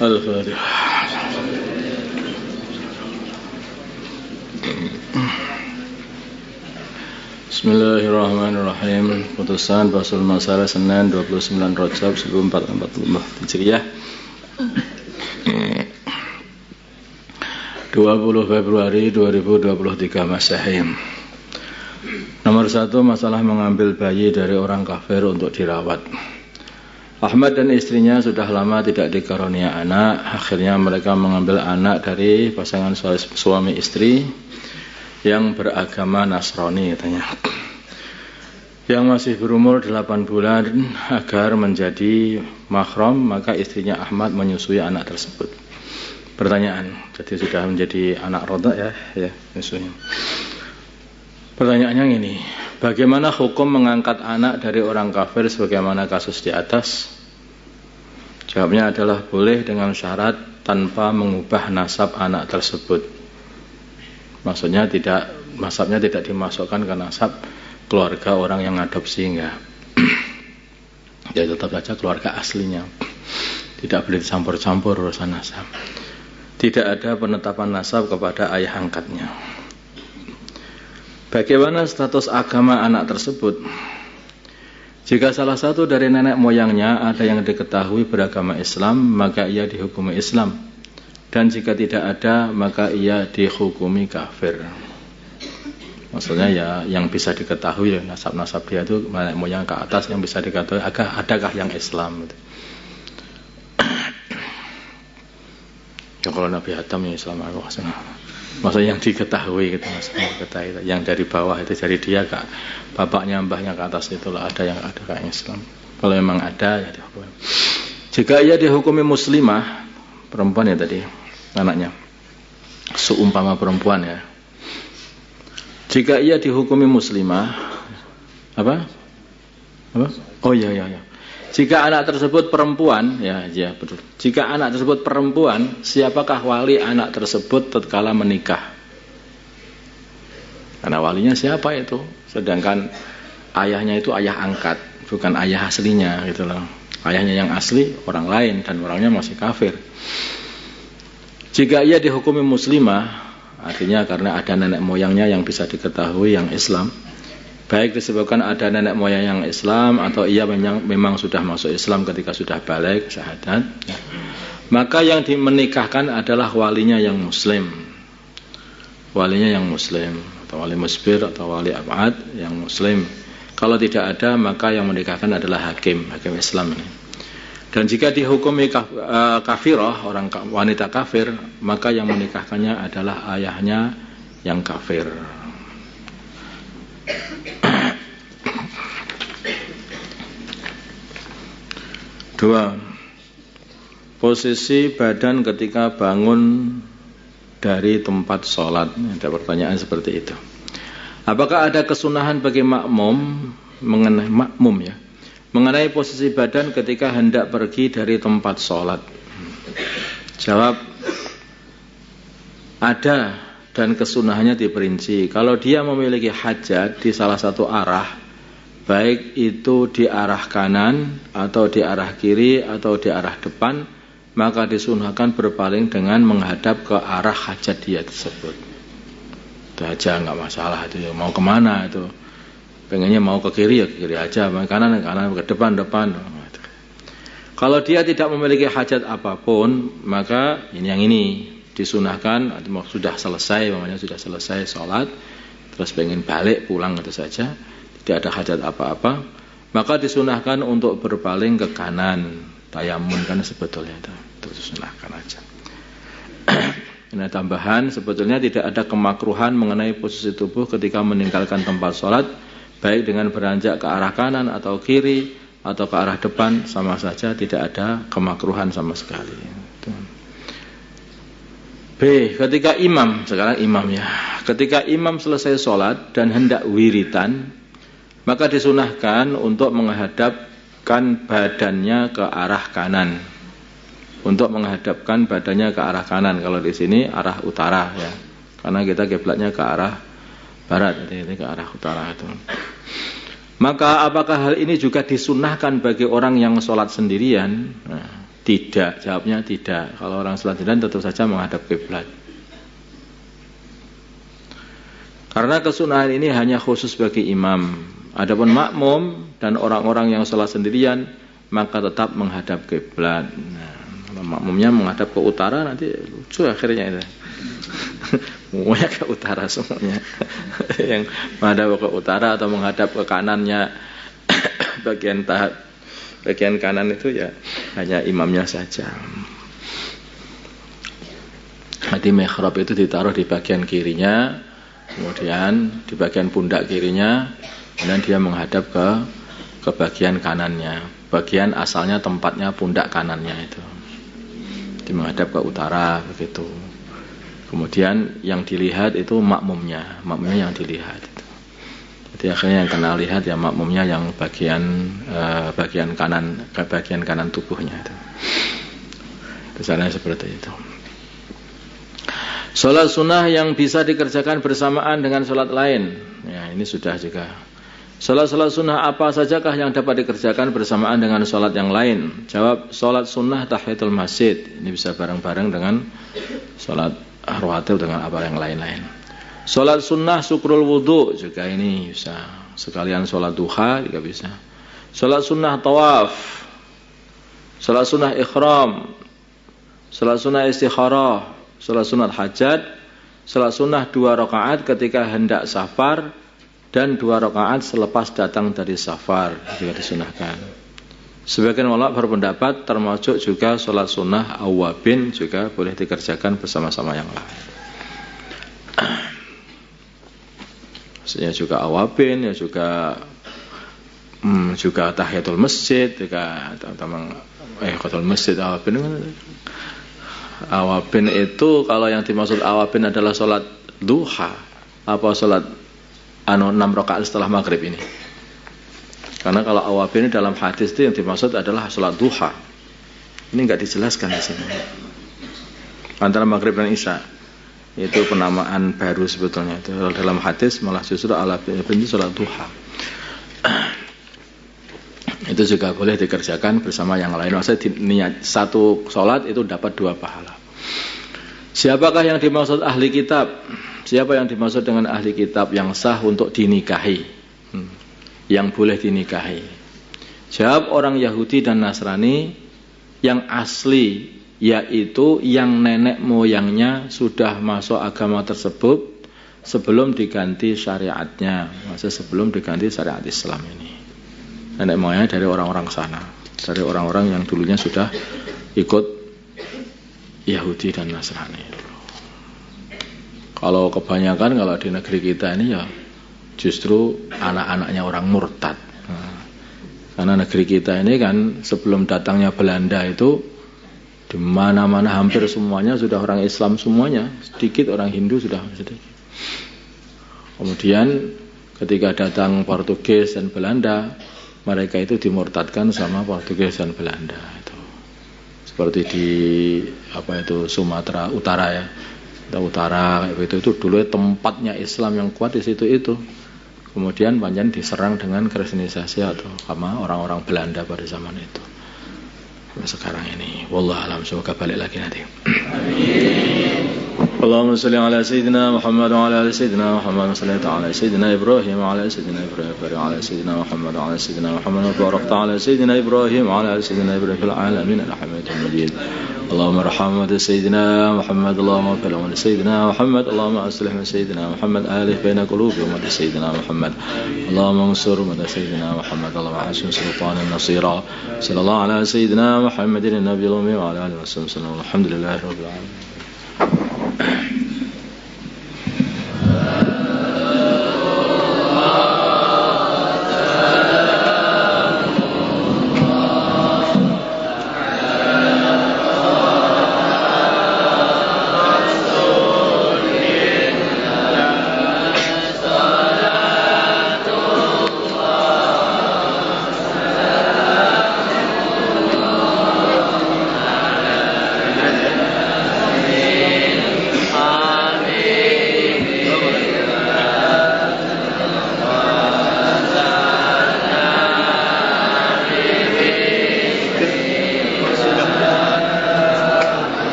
Al-Fatihah. Bismillahirrahmanirrahim. Putusan Basul Masalah Senin 29 Rajab 1444 Hijriah 20 Februari 2023 Masehi. Nomor 1, masalah mengambil bayi dari orang kafir untuk dirawat. Ahmad dan istrinya sudah lama tidak dikarunia anak. Akhirnya mereka mengambil anak dari pasangan suami istri yang beragama Nasrani katanya, yang masih berumur 8 bulan. Agar menjadi mahram, maka istrinya Ahmad menyusui anak tersebut. Pertanyaan, jadi sudah menjadi anak rodha ya menyusuinya. Pertanyaannya ini, bagaimana hukum mengangkat anak dari orang kafir sebagaimana kasus di atas? Jawabnya adalah boleh dengan syarat tanpa mengubah nasab anak tersebut. Maksudnya nasabnya tidak dimasukkan ke nasab keluarga orang yang adopsi, enggak. Ya tetap saja keluarga aslinya. Tidak boleh dicampur-campur urusan nasab. Tidak ada penetapan nasab kepada ayah angkatnya. Bagaimana status agama anak tersebut? Jika salah satu dari nenek moyangnya ada yang diketahui beragama Islam, maka ia dihukumi Islam. Dan jika tidak ada, maka ia dihukumi kafir. Maksudnya ya yang bisa diketahui ya, nasab-nasab dia itu nenek moyang ke atas yang bisa diketahui, adakah yang Islam gitu. Ya kalau Nabi Adam ya Islam maksudnya yang diketahui gitu, yang dari bawah itu dari dia kak, bapaknya mbahnya ke atas itulah ada yang ada kayak Islam. Kalau memang ada ya dihukumi. Jika ia dihukumi muslimah, perempuan ya tadi anaknya, seumpama perempuan ya. Jika ia dihukumi muslimah, apa? Oh ya. Jika anak tersebut perempuan, ya betul. Jika anak tersebut perempuan, siapakah wali anak tersebut tatkala menikah? Karena walinya siapa itu? Sedangkan ayahnya itu ayah angkat, bukan ayah aslinya gitu loh. Ayahnya yang asli orang lain dan orangnya masih kafir. Jika ia dihukumi muslimah, artinya karena ada nenek moyangnya yang bisa diketahui yang Islam. Baik disebabkan ada nenek moyang yang Islam atau ia memang sudah masuk Islam ketika sudah balik syahadat, maka yang menikahkan adalah walinya yang muslim. Walinya yang muslim atau wali musbir atau wali abad yang muslim. Kalau tidak ada, maka yang menikahkan adalah hakim Islam ini. Dan jika dihukumi kafirah, orang wanita kafir, maka yang menikahkannya adalah ayahnya yang kafir. Dua, posisi badan ketika bangun dari tempat sholat. Ada pertanyaan seperti itu. Apakah ada kesunahan bagi makmum mengenai posisi badan ketika hendak pergi dari tempat sholat? Jawab, ada, dan kesunahannya diperinci. Kalau dia memiliki hajat di salah satu arah, baik itu di arah kanan atau di arah kiri atau di arah depan, maka disunahkan berpaling dengan menghadap ke arah hajat dia tersebut. Itu aja, nggak masalah itu. Mau kemana itu? Pengennya mau ke kiri ya ke kiri aja, mau kanan ke depan. Kalau dia tidak memiliki hajat apapun, maka ini disunahkan. Sudah selesai sholat, terus pengen balik pulang itu saja, tidak ada hajat apa-apa, maka disunahkan untuk berpaling ke kanan, tayamun kan sebetulnya itu disunahkan aja. Ini tambahan, sebetulnya tidak ada kemakruhan mengenai posisi tubuh ketika meninggalkan tempat sholat, baik dengan beranjak ke arah kanan atau kiri atau ke arah depan, sama saja, tidak ada kemakruhan sama sekali. B. Ketika imam, sekarang imam ya, ketika imam selesai sholat dan hendak wiritan, maka disunahkan untuk menghadapkan badannya ke arah kanan. Untuk menghadapkan badannya ke arah kanan. Kalau di sini arah utara ya, karena kita kiblatnya ke arah barat, jadi ke arah utara itu. Maka apakah hal ini juga disunahkan bagi orang yang sholat sendirian? Nah, Tidak, jawabnya tidak. Kalau orang sholat sendirian tentu saja menghadap kiblat. Karena kesunahan ini hanya khusus bagi imam. Adapun makmum dan orang-orang yang sholat sendirian maka tetap menghadap kiblat. Nah, kalau makmumnya menghadap ke utara nanti lucu akhirnya itu. Semuanya ke utara semuanya. Yang menghadap ke utara atau menghadap ke kanannya bagian kanan itu ya hanya imamnya saja. Jadi mihrab itu ditaruh di bagian kirinya, kemudian di bagian pundak kirinya, kemudian dia menghadap ke bagian kanannya. Bagian asalnya tempatnya pundak kanannya itu. Dia menghadap ke utara begitu. Kemudian yang dilihat itu makmumnya yang dilihat. Jadi akhirnya yang kena lihat ya makmumnya yang bagian kanan tubuhnya itu. Misalnya seperti itu. Sholat sunnah yang bisa dikerjakan bersamaan dengan sholat lain. Ya, ini sudah juga. Sholat sunnah apa sajakah yang dapat dikerjakan bersamaan dengan sholat yang lain? Jawab, sholat sunnah tahiyatul masjid. Ini bisa bareng-bareng dengan sholat rawatib dengan apa yang lain-lain. Sholat sunnah syukrul wudu juga ini bisa. Sekalian sholat duha juga bisa. Sholat sunnah tawaf, sholat sunnah ikhram, sholat sunnah istikharah, sholat sunnah hajat, sholat sunnah 2 rakaat ketika hendak safar dan 2 rakaat selepas datang dari safar juga disunahkan. Sebagian ulama berpendapat termasuk juga sholat sunnah awabin juga boleh dikerjakan bersama-sama yang lain. Maksudnya juga awabin, ya juga tahiyatul masjid, juga tahiyatul masjid awabin itu kalau yang dimaksud awabin adalah sholat duha apa sholat 6 rakaat setelah maghrib ini. Karena kalau awabin dalam hadis itu yang dimaksud adalah sholat duha. Ini enggak dijelaskan di sini. Antara maghrib dan isya itu penamaan baru sebetulnya. Itu dalam hadis malah justru awabin itu sholat duha. Itu juga boleh dikerjakan bersama yang lain. Maksudnya niat satu sholat itu dapat 2 pahala. Siapakah yang dimaksud ahli kitab? Siapa yang dimaksud dengan ahli kitab yang sah untuk dinikahi? Yang boleh dinikahi. Jawab, orang Yahudi dan Nasrani yang asli, yaitu yang nenek moyangnya sudah masuk agama tersebut sebelum diganti syariatnya. Maksudnya sebelum diganti syariat Islam ini. Nenek moyangnya dari orang-orang sana, dari orang-orang yang dulunya sudah ikut Yahudi dan Nasrani. Kalau kebanyakan kalau di negeri kita ini ya justru anak-anaknya orang murtad. Karena negeri kita ini kan sebelum datangnya Belanda itu di mana-mana hampir semuanya sudah orang Islam semuanya, sedikit orang Hindu sudah sedikit. Kemudian ketika datang Portugis dan Belanda, mereka itu dimurtadkan sama Portugis dan Belanda itu. Seperti di Sumatera Utara ya. Utara itu dulu tempatnya Islam yang kuat di situ itu. Kemudian panjang diserang dengan kristenisasi atau sama orang-orang Belanda pada zaman itu. Sekarang ini wallahu alam, semoga balik lagi nanti. Allahumma shalli ala sayyidina Muhammad wa ala ali sayyidina Muhammad wa salli ala sayyidina Ibrahim wa ala sayyidina Ibrahim wa ala sayyidina Muhammad wa ala sayyidina Muhammad wa barakta ala sayyidina Ibrahim wa ala sayyidina Ibrahim fil alamin alhamdulillah majid. اللهم ارحم سيدنا محمد اللهم اغفر له سيدنا محمد اللهم اصلح من سيدنا محمد الف بين قلوبهم ومن سيدنا محمد اللهم انصر من سيدنا محمد اللهم احسن سلطانا نصيرا صلى الله على سيدنا محمد النبي الامي وعلى اله وصحبه وسلم الحمد لله رب العالمين.